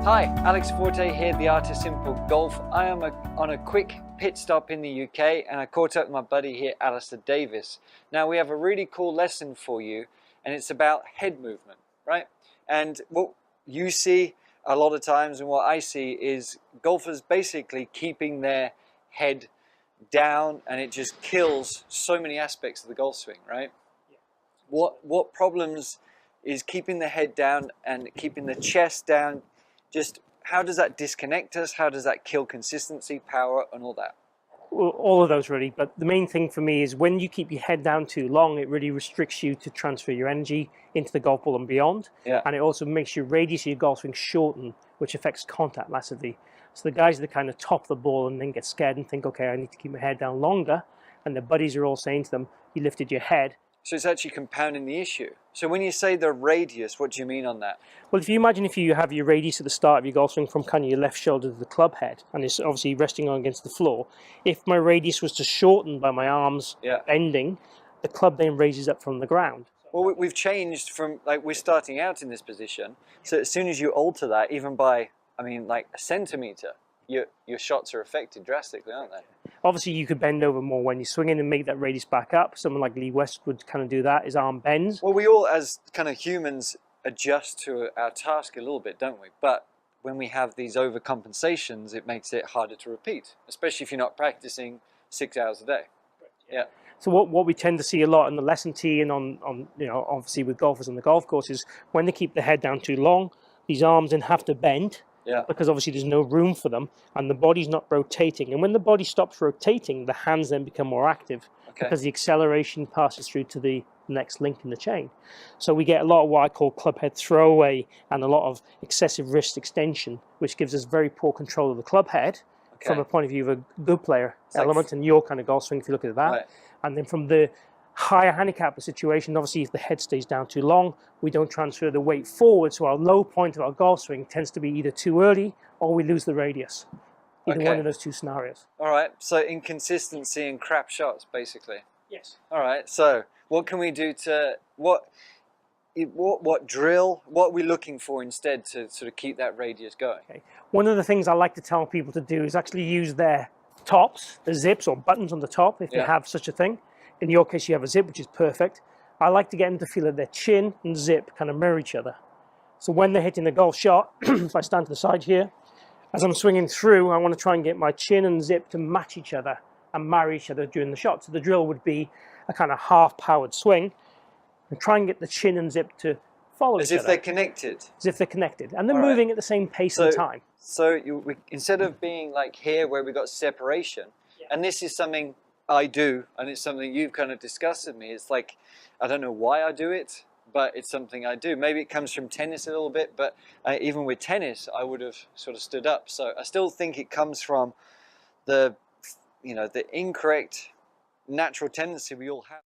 Hi, Alex Forte here, The Art of Simple Golf. I am on a quick pit stop in the UK and I caught up with my buddy here, Alistair Davis. Now we have a really cool lesson for you and it's about head movement, right? And what you see a lot of times and what I see is golfers basically keeping their head down, and it just kills so many aspects of the golf swing, right? Yeah. What problems is keeping the head down and keeping the chest down? Just how does that disconnect us? How does that kill consistency, power, and all that? Well, all of those really, but the main thing for me is when you keep your head down too long, it really restricts you to transfer your energy into the golf ball and beyond. Yeah. And it also makes your radius of your golf swing shorten, which affects contact massively. So the guys that kind of top the ball and then get scared and think, okay, I need to keep my head down longer, and their buddies are all saying to them, you lifted your head. So it's actually compounding the issue. So when you say the radius, what do you mean on that? Well, if you imagine if you have your radius at the start of your golf swing from kind of your left shoulder to the club head, and it's obviously resting on against the floor, if my radius was to shorten by my arms bending, the club then raises up from the ground. Well, we've changed from, like, we're starting out in this position, so as soon as you alter that, even by, I mean, like a centimeter, your shots are affected drastically, aren't they? Obviously, you could bend over more when you're swinging and make that radius back up. Someone like Lee West would kind of do that. His arm bends. Well, we all, as kind of humans, adjust to our task a little bit, don't we? But when we have these overcompensations, it makes it harder to repeat, especially if you're not practicing 6 hours a day. Yeah. So what we tend to see a lot in the lesson tee and on you know, obviously with golfers on the golf course is when they keep the head down too long, these arms then have to bend. Yeah. Because obviously there's no room for them and the body's not rotating. And when the body stops rotating, the hands then become more active because the acceleration passes through to the next link in the chain. So we get a lot of what I call club head throwaway and a lot of excessive wrist extension, which gives us very poor control of the club head from a point of view of a good player element in your kind of golf swing, if you look at that. Right. And then from the higher handicap situation, obviously if the head stays down too long, we don't transfer the weight forward, so our low point of our golf swing tends to be either too early or we lose the radius. Either one of those two scenarios. All right, so inconsistency and crap shots, basically. Yes. All right, so what can we do to, what drill, what are we looking for instead to sort of keep that radius going? Okay. One of the things I like to tell people to do is actually use their tops, the zips or buttons on the top, if they have such a thing. In your case, you have a zip, which is perfect. I like to get them to feel that their chin and zip kind of mirror each other. So when they're hitting the golf shot, if I stand to the side here, as I'm swinging through, I want to try and get my chin and zip to match each other and marry each other during the shot. So the drill would be a kind of half-powered swing and try and get the chin and zip to follow each other. As if they're connected. As if they're connected. And they're moving at the same pace and time. So instead of being like here where we got separation, and this is something I do, and it's something you've kind of discussed with me. It's like, I don't know why I do it, but it's something I do. Maybe it comes from tennis a little bit, but even with tennis, I would have sort of stood up. So I still think it comes from the, you know, the incorrect natural tendency we all have.